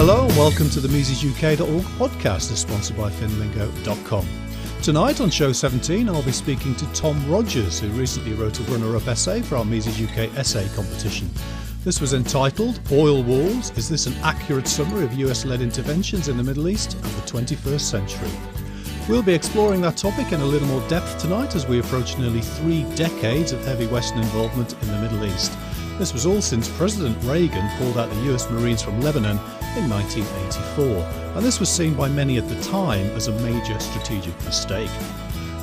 Hello and welcome to the MisesUK.org podcast, is sponsored by finlingo.com. Tonight on show 17 I'll be speaking to Tom Rogers, who recently wrote a runner-up essay for our Mises UK essay competition. This was entitled Oil Wars, Is This an Accurate Summary of US-Led Interventions in the Middle East of the 21st Century? We'll be exploring that topic in a little more depth tonight as we approach nearly 3 decades of heavy Western involvement in the Middle East. This was all since President Reagan pulled out the US Marines from Lebanon in 1984, and this was seen by many at the time as a major strategic mistake.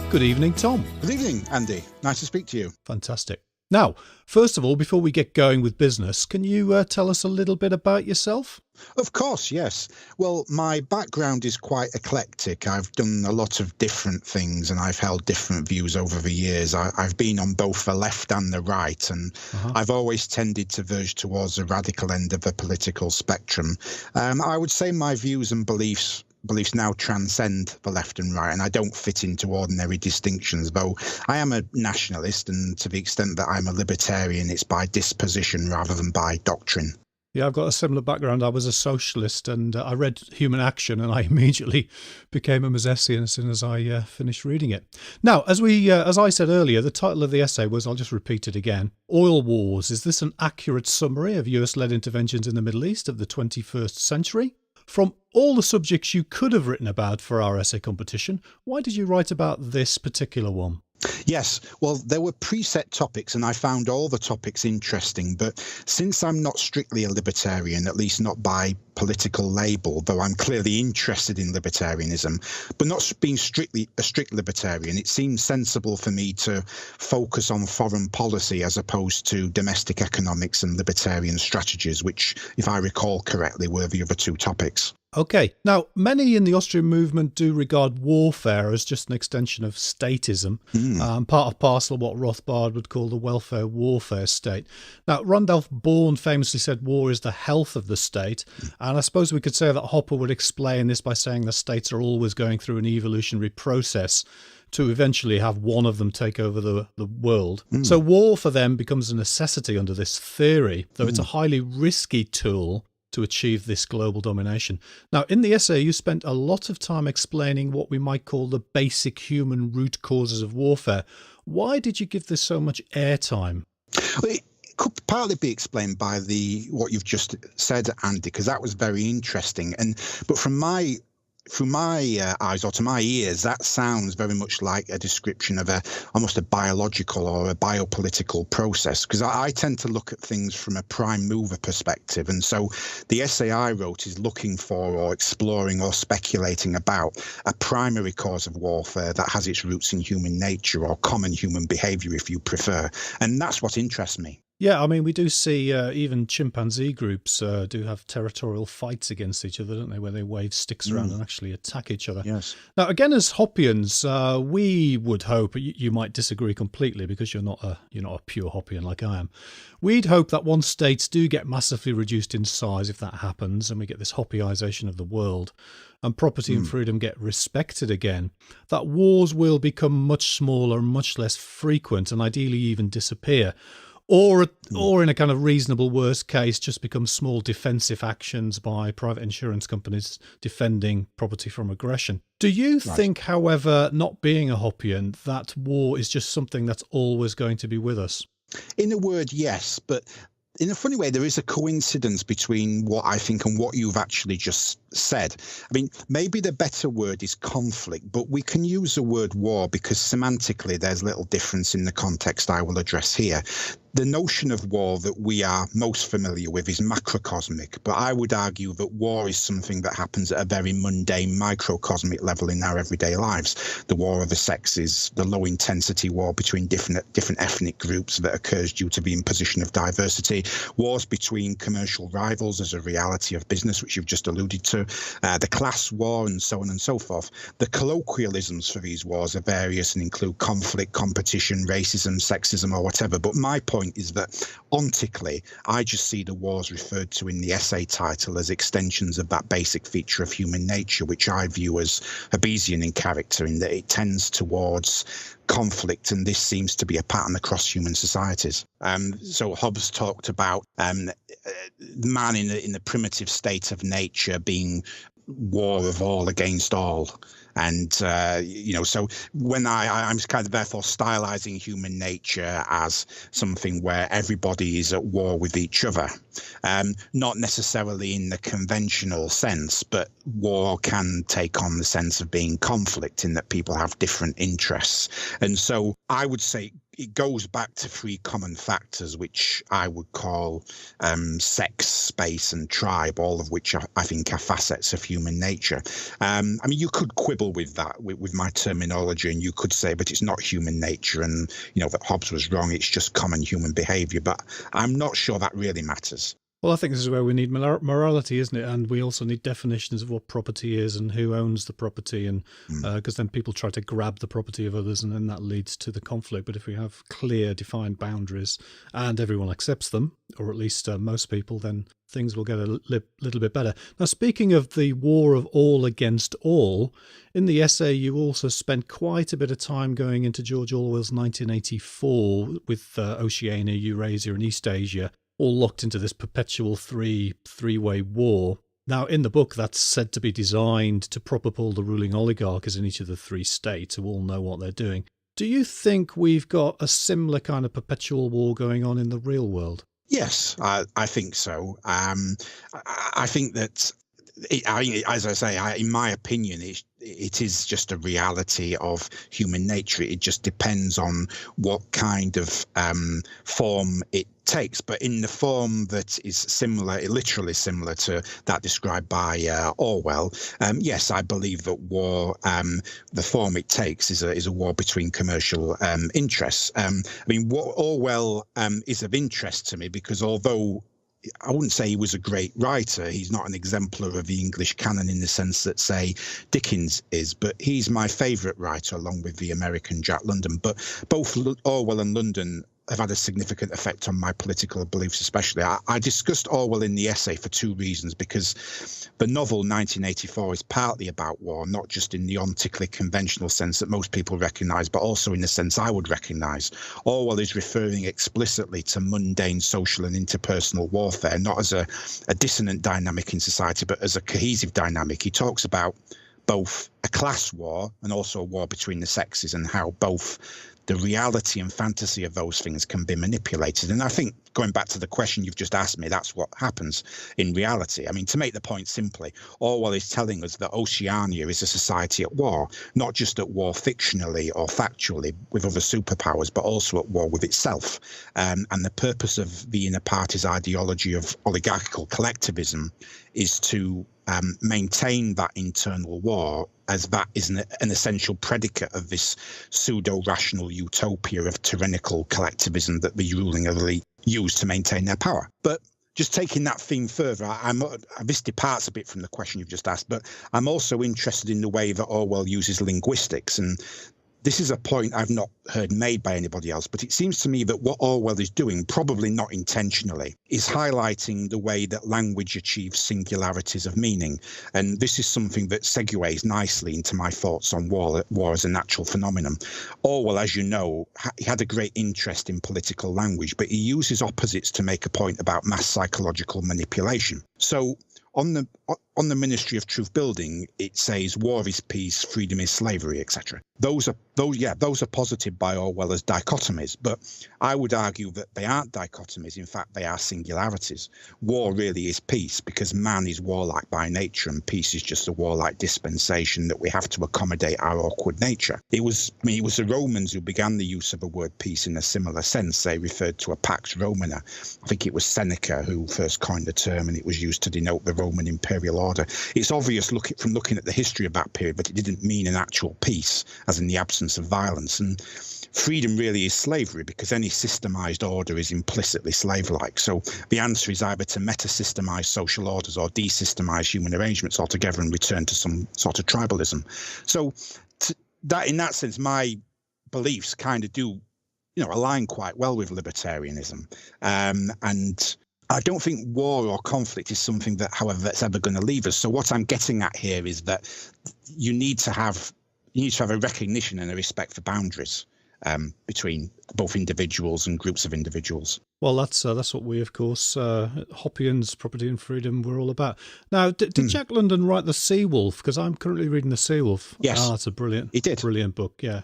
Good evening, Tom. Good evening, Andy. Nice to speak to you. Fantastic. Now, first of all, before we get going with business, can you tell us a little bit about yourself? Of course, yes. Well, my background is quite eclectic. I've done a lot of different things and I've held different views over the years. I've been on both the left and the right, and I've always tended to verge towards the radical end of the political spectrum. I would say my views and beliefs now transcend the left and right, and I don't fit into ordinary distinctions, though I am a nationalist, and to the extent that I'm a libertarian, it's by disposition rather than by doctrine. Yeah, I've got a similar background. I was a socialist and I read Human Action and I immediately became a Misesian as soon as I finished reading it. Now, as I said earlier, the title of the essay was, I'll just repeat it again, Oil Wars. Is this an accurate summary of US-led interventions in the Middle East of the 21st century? From all the subjects you could have written about for our essay competition, why did you write about this particular one? Yes, well, there were preset topics and I found all the topics interesting, but since I'm not strictly a libertarian, at least not by political label, though I'm clearly interested in libertarianism, but not being strictly a strict libertarian, it seems sensible for me to focus on foreign policy as opposed to domestic economics and libertarian strategies, which, if I recall correctly, were the other 2 topics. Okay. Now, many in the Austrian movement do regard warfare as just an extension of statism, part of parcel of what Rothbard would call the welfare warfare state. Now, Randolph Bourne famously said war is the health of the state, and I suppose we could say that Hopper would explain this by saying the states are always going through an evolutionary process to eventually have one of them take over the world. So war for them becomes a necessity under this theory, though it's a highly risky tool to achieve this global domination. Now, in the essay, you spent a lot of time explaining what we might call the basic human root causes of warfare. Why did you give this so much airtime? Well, it could partly be explained by what you've just said, Andy, because that was very interesting. But through my eyes, or to my ears, that sounds very much like a description of almost a biological or a biopolitical process, because I tend to look at things from a prime mover perspective. And so the essay I wrote is looking for or exploring or speculating about a primary cause of warfare that has its roots in human nature or common human behavior, if you prefer. And that's what interests me. Yeah, I mean, we do see even chimpanzee groups do have territorial fights against each other, don't they, where they wave sticks around and actually attack each other. Yes. Now, again, as Hoppians, we would hope, you might disagree completely because you're not a pure Hoppian like I am. We'd hope that once states do get massively reduced in size, if that happens, and we get this Hoppyisation of the world, and property and freedom get respected again, that wars will become much smaller, much less frequent, and ideally even disappear. Or in a kind of reasonable worst case, just become small defensive actions by private insurance companies defending property from aggression. Do you think, however, not being a Hoppian, that war is just something that's always going to be with us? In a word, yes, but in a funny way, there is a coincidence between what I think and what you've actually just said. I mean, maybe the better word is conflict, but we can use the word war because semantically there's little difference in the context I will address here. The notion of war that we are most familiar with is macrocosmic, but I would argue that war is something that happens at a very mundane microcosmic level in our everyday lives. The war of the sexes, the low-intensity war between different ethnic groups that occurs due to the imposition of diversity, wars between commercial rivals as a reality of business, which you've just alluded to, the class war, and so on and so forth. The colloquialisms for these wars are various and include conflict, competition, racism, sexism, or whatever, but my point is that ontically, I just see the wars referred to in the essay title as extensions of that basic feature of human nature, which I view as Hobbesian in character, in that it tends towards conflict, and this seems to be a pattern across human societies. So Hobbes talked about man in the primitive state of nature being war of all against all. And, so when I'm kind of therefore stylizing human nature as something where everybody is at war with each other, not necessarily in the conventional sense, but war can take on the sense of being conflict in that people have different interests. And so I would say it goes back to three common factors, which I would call sex, space, and tribe, all of which I think are facets of human nature. You could quibble with that, with my terminology, and you could say, but it's not human nature, and that Hobbes was wrong. It's just common human behaviour. But I'm not sure that really matters. Well, I think this is where we need morality, isn't it? And we also need definitions of what property is and who owns the property, and because then people try to grab the property of others, and then that leads to the conflict. But if we have clear, defined boundaries and everyone accepts them, or at least most people, then things will get a little bit better. Now, speaking of the war of all against all, in the essay you also spent quite a bit of time going into George Orwell's 1984 with Oceania, Eurasia and East Asia, all locked into this perpetual three-way war. Now, in the book, that's said to be designed to prop up all the ruling oligarchs in each of the three states who all know what they're doing. Do you think we've got a similar kind of perpetual war going on in the real world? Yes, I think so. I think that, as I say, in my opinion, it is just a reality of human nature. It just depends on what kind of form it takes, but in the form that is similar, literally similar to that described by Orwell. Yes, I believe that war, the form it takes, is a war between commercial interests. What Orwell is of interest to me, because although I wouldn't say he was a great writer, he's not an exemplar of the English canon in the sense that, say, Dickens is, but he's my favourite writer along with the American Jack London. But both Orwell and London have had a significant effect on my political beliefs, especially. I discussed Orwell in the essay for two reasons, because the novel 1984 is partly about war, not just in the ontically conventional sense that most people recognise, but also in the sense I would recognise. Orwell is referring explicitly to mundane social and interpersonal warfare, not as a dissonant dynamic in society, but as a cohesive dynamic. He talks about both a class war and also a war between the sexes, and how both the reality and fantasy of those things can be manipulated. And I think, going back to the question you've just asked me, that's what happens in reality. To make the point simply, Orwell is telling us that Oceania is a society at war, not just at war fictionally or factually with other superpowers, but also at war with itself. And the purpose of the inner party's ideology of oligarchical collectivism is to maintain that internal war, as that is an essential predicate of this pseudo-rational utopia of tyrannical collectivism that the ruling elite use to maintain their power. But just taking that theme further, this departs a bit from the question you've just asked, but I'm also interested in the way that Orwell uses linguistics. And this is a point I've not heard made by anybody else, but it seems to me that what Orwell is doing, probably not intentionally, is highlighting the way that language achieves singularities of meaning. And this is something that segues nicely into my thoughts on war as a natural phenomenon. Orwell, as you know, he had a great interest in political language, but he uses opposites to make a point about mass psychological manipulation. So on the Ministry of Truth Building, it says war is peace, freedom is slavery, etc. Those are posited by Orwell as dichotomies, but I would argue that they aren't dichotomies. In fact, they are singularities. War really is peace, because man is warlike by nature, and peace is just a warlike dispensation that we have to accommodate our awkward nature. It was the Romans who began the use of the word peace in a similar sense. They referred to a pax romana. I think it was Seneca who first coined the term, and it was used to denote the Roman imperial order. It's obvious from looking at the history of that period, but it didn't mean an actual peace, as in the absence of violence. And freedom really is slavery, because any systemized order is implicitly slave-like. So the answer is either to meta-systemize social orders or de-systemize human arrangements altogether and return to some sort of tribalism. So that, in that sense, my beliefs kind of do, align quite well with libertarianism. And I don't think war or conflict is something that, however, that's ever going to leave us. So what I'm getting at here is that you need to have a recognition and a respect for boundaries. between both individuals and groups of individuals. Well, that's what we, of course, Hoppians, Property and Freedom, we're all about. Now, did Jack London write The Sea Wolf? Because I'm currently reading The Sea Wolf. Yes. That's a brilliant book, yeah.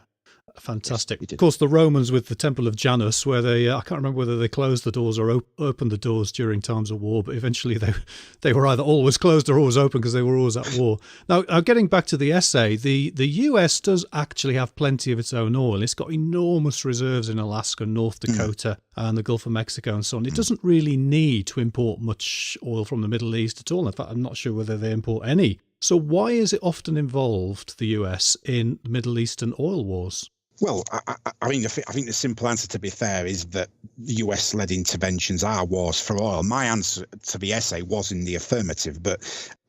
Fantastic. Yes, of course, the Romans with the Temple of Janus, where they, I can't remember whether they closed the doors or opened the doors during times of war, but eventually they were either always closed or always open because they were always at war. Now, getting back to the essay, the US does actually have plenty of its own oil. It's got enormous reserves in Alaska, North Dakota, and the Gulf of Mexico and so on. It doesn't really need to import much oil from the Middle East at all. In fact, I'm not sure whether they import any. So why is it often involved, the US, in Middle Eastern oil wars? Well, I mean, I think the simple answer, to be fair, is that US-led interventions are wars for oil. My answer to the essay was in the affirmative, but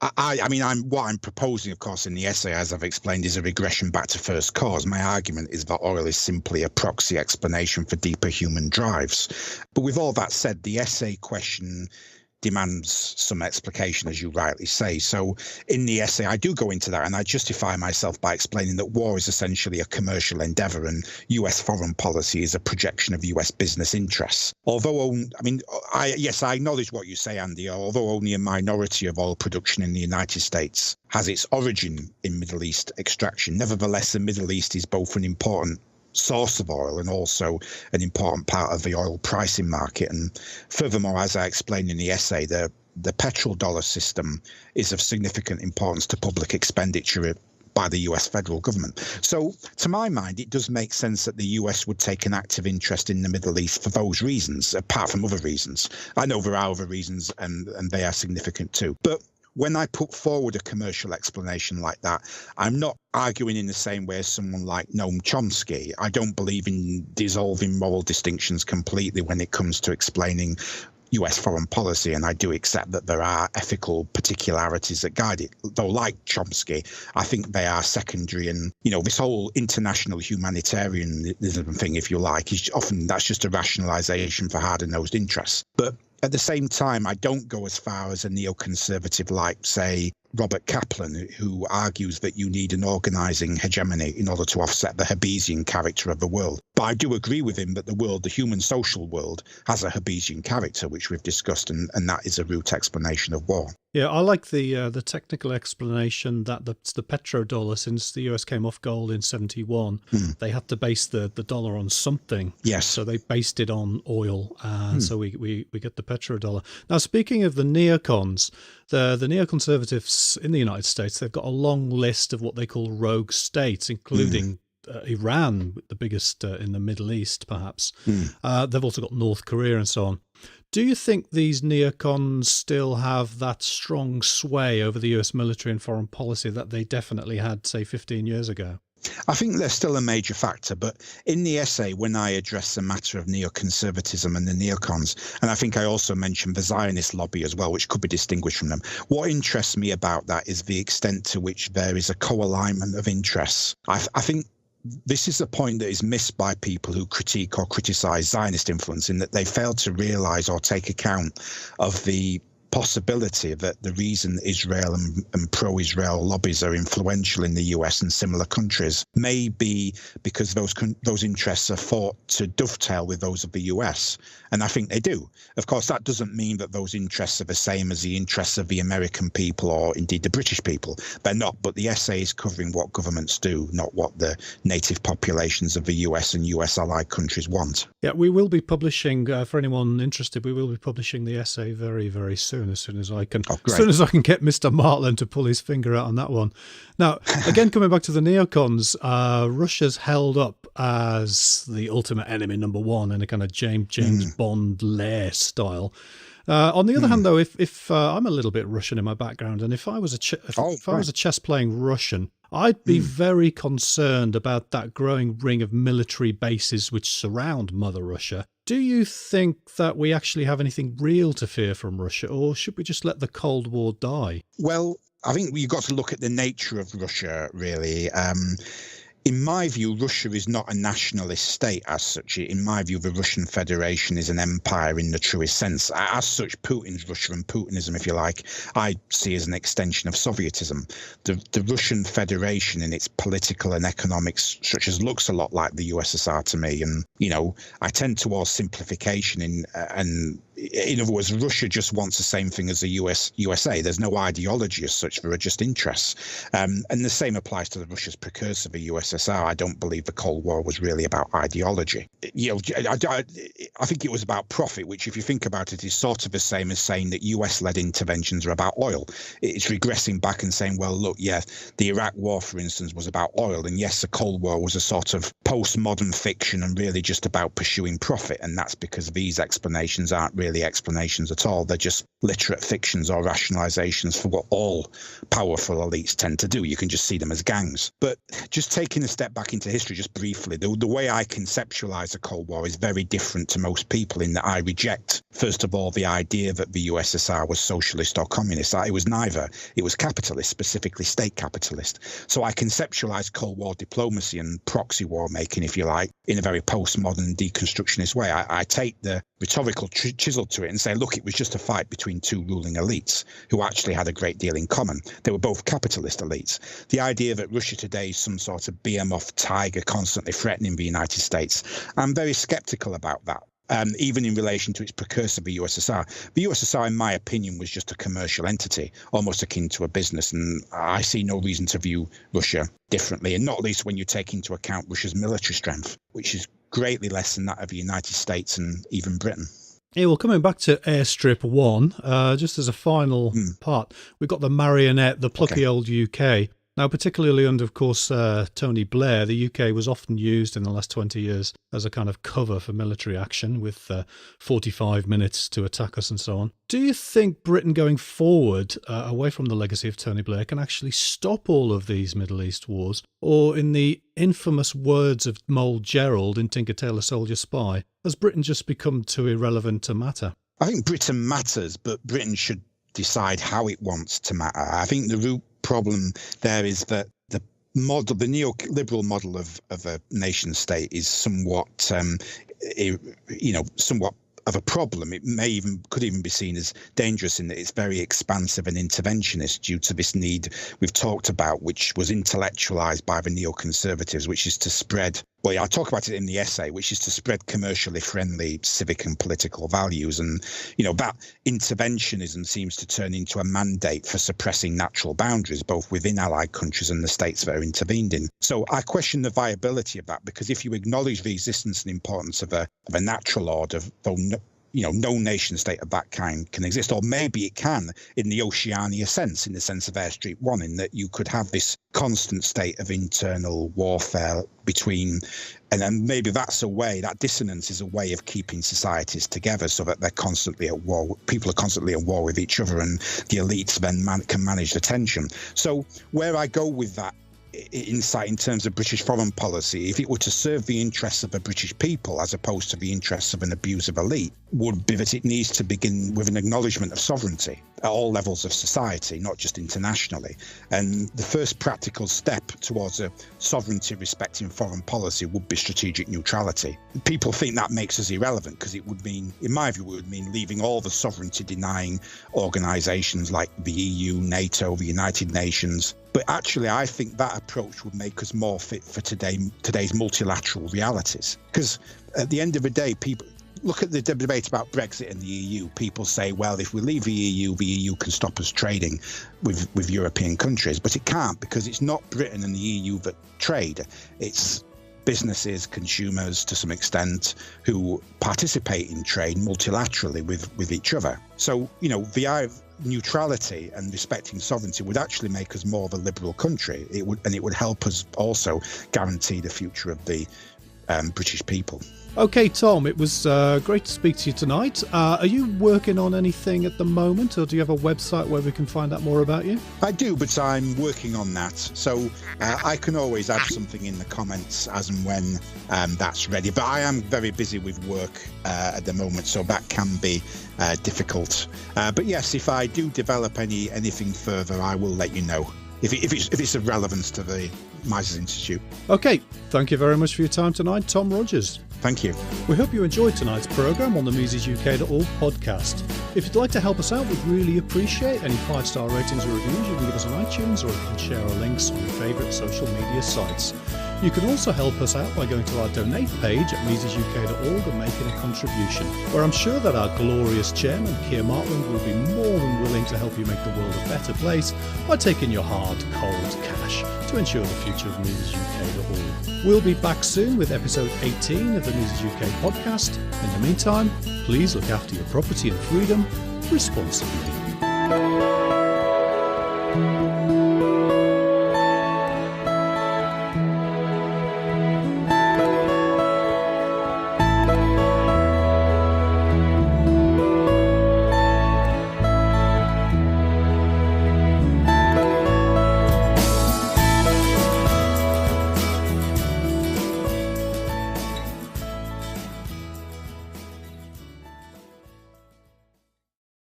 what I'm proposing, of course, in the essay, as I've explained, is a regression back to first cause. My argument is that oil is simply a proxy explanation for deeper human drives. But with all that said, the essay question demands some explication, as you rightly say. So in the essay, I do go into that, and I justify myself by explaining that war is essentially a commercial endeavor, and US foreign policy is a projection of US business interests. Although, I acknowledge what you say, Andy, although only a minority of oil production in the United States has its origin in Middle East extraction, nevertheless, the Middle East is both an important source of oil and also an important part of the oil pricing market. And furthermore, as I explained in the essay, the petrodollar system is of significant importance to public expenditure by the US federal government. So to my mind, it does make sense that the US would take an active interest in the Middle East for those reasons, apart from other reasons. I know there are other reasons, and they are significant too. But when I put forward a commercial explanation like that, I'm not arguing in the same way as someone like Noam Chomsky. I don't believe in dissolving moral distinctions completely when it comes to explaining US foreign policy, and I do accept that there are ethical particularities that guide it. Though, like Chomsky, I think they are secondary, and this whole international humanitarianism thing, if you like, is often that's just a rationalization for harder-nosed interests. But at the same time, I don't go as far as a neoconservative like, say, Robert Kaplan, who argues that you need an organizing hegemony in order to offset the Hobbesian character of the world. But I do agree with him that the human social world, has a Hobbesian character, which we've discussed, and that is a root explanation of war. Yeah, I like the technical explanation that the petrodollar, since the US came off gold in 71, they had to base the dollar on something. Yes. So they based it on oil, so we get the petrodollar. Now, speaking of the neocons, the neoconservatives in the United States, they've got a long list of what they call rogue states, including Iran, the biggest in the Middle East, perhaps. They've also got North Korea and so on. Do you think these neocons still have that strong sway over the US military and foreign policy that they definitely had, say, 15 years ago? I think they're still a major factor, but in the essay, when I address the matter of neoconservatism and the neocons, and I think I also mentioned the Zionist lobby as well, which could be distinguished from them, what interests me about that is the extent to which there is a co-alignment of interests. I think this is a point that is missed by people who critique or criticize Zionist influence, in that they fail to realize or take account of the possibility that the reason Israel and pro-Israel lobbies are influential in the US and similar countries may be because those interests are thought to dovetail with those of the US. And I think they do. Of course, that doesn't mean that those interests are the same as the interests of the American people or indeed the British people. They're not, but the essay is covering what governments do, not what the native populations of the US and US allied countries want. Yeah, we will be publishing, for anyone interested, we will be publishing the essay very, very soon. As soon as I can, get Mr. Martland to pull his finger out on that one. Now, again, coming back to the neocons, Russia's held up as the ultimate enemy number one in a kind of James Bond lair style. On the other hand, though, if I'm a little bit Russian in my background, and if I was a chess playing Russian, I'd be very concerned about that growing ring of military bases which surround Mother Russia. Do you think that we actually have anything real to fear from Russia, or should we just let the Cold War die? Well, I think you've got to look at the nature of Russia, really. in my view, Russia is not a nationalist state as such. In my view, the Russian Federation is an empire in the truest sense. As such, Putin's Russia and Putinism, if you like, I see as an extension of Sovietism. The Russian Federation in its political and economic structures looks a lot like the USSR to me. And, I tend towards simplification in other words, Russia just wants the same thing as the USA. There's no ideology as such. There are just interests. And the same applies to Russia's precursor, the USSR. I don't believe the Cold War was really about ideology. I think it was about profit, which if you think about it is sort of the same as saying that US-led interventions are about oil. It's regressing back and saying, well, look, yeah, the Iraq War, for instance, was about oil. And yes, the Cold War was a sort of postmodern fiction and really just about pursuing profit. And that's because these explanations aren't really explanations at all. They're just literate fictions or rationalizations for what all powerful elites tend to do. You can just see them as gangs. But just taking a step back into history just briefly, the way I conceptualize the Cold War is very different to most people in that I reject, first of all, the idea that the USSR was socialist or communist. It was neither. It was capitalist, specifically state capitalist. So I conceptualize Cold War diplomacy and proxy war making, if you like, in a very postmodern deconstructionist way. I take the rhetorical chisel to it and say, look, it was just a fight between two ruling elites who actually had a great deal in common. They were both capitalist elites. The idea that Russia today is some sort of behemoth tiger constantly threatening the United States, I'm very skeptical about that. Even in relation to its precursor, the USSR. The USSR, in my opinion, was just a commercial entity, almost akin to a business, and I see no reason to view Russia differently, and not least when you take into account Russia's military strength, which is greatly less than that of the United States and even Britain. Yeah, well, coming back to Airstrip 1, just as a final part, we've got the marionette, the plucky old UK. Now, particularly under, of course, Tony Blair, the UK was often used in the last 20 years as a kind of cover for military action with 45 minutes to attack us and so on. Do you think Britain going forward, away from the legacy of Tony Blair, can actually stop all of these Middle East wars? Or in the infamous words of Moll Gerald in Tinker Tailor Soldier Spy, has Britain just become too irrelevant to matter? I think Britain matters, but Britain should decide how it wants to matter. I think the root problem there is that the neoliberal model of a nation state is somewhat, somewhat of a problem. It could even be seen as dangerous in that it's very expansive and interventionist due to this need we've talked about, which was intellectualized by the neoconservatives, which is to spread, well, I talk about it in the essay, which is to spread commercially friendly civic and political values. And, that interventionism seems to turn into a mandate for suppressing natural boundaries, both within allied countries and the states that are intervened in. So I question the viability of that, because if you acknowledge the existence and importance of a natural order, though no nation state of that kind can exist, or maybe it can in the Oceania sense, in the sense of Airstrip 1, in that you could have this constant state of internal warfare between, and then maybe that's a way, that dissonance is a way of keeping societies together so that they're constantly at war, people are constantly at war with each other, and the elites then can manage the tension. So where I go with that insight in terms of British foreign policy, if it were to serve the interests of the British people as opposed to the interests of an abusive elite, would be that it needs to begin with an acknowledgement of sovereignty at all levels of society, not just internationally. And the first practical step towards a sovereignty respecting foreign policy would be strategic neutrality. People think that makes us irrelevant because it would mean, in my view, it would mean leaving all the sovereignty denying organisations like the EU, NATO, the United Nations. But actually, I think that approach would make us more fit for today's multilateral realities. Because at the end of the day, people look at the debate about Brexit and the EU. People say, well, if we leave the EU can stop us trading with European countries. But it can't, because it's not Britain and the EU that trade. It's businesses, consumers to some extent, who participate in trade multilaterally with each other. So, the neutrality and respecting sovereignty would actually make us more of a liberal country. It would help us also guarantee the future of the British people. Okay, Tom, it was great to speak to you tonight. Are you working on anything at the moment, or do you have a website where we can find out more about you? I do, but I'm working on that. So I can always add something in the comments as and when that's ready. But I am very busy with work at the moment, so that can be difficult. But yes, if I do develop anything further, I will let you know. If it's of relevance to the Mises Institute. Okay, thank you very much for your time tonight, Tom Rogers. Thank you. We hope you enjoyed tonight's programme on the MisesUK.org podcast. If you'd like to help us out, we'd really appreciate any 5-star ratings or reviews you can give us on iTunes, or you can share our links on your favourite social media sites. You can also help us out by going to our donate page at MisesUK.org and making a contribution, where I'm sure that our glorious chairman, Keir Martland, will be more than willing to help you make the world a better place by taking your hard, cold cash to ensure the future of MisesUK.org. We'll be back soon with episode 18 of the Mises UK podcast. In the meantime, please look after your property and freedom responsibly.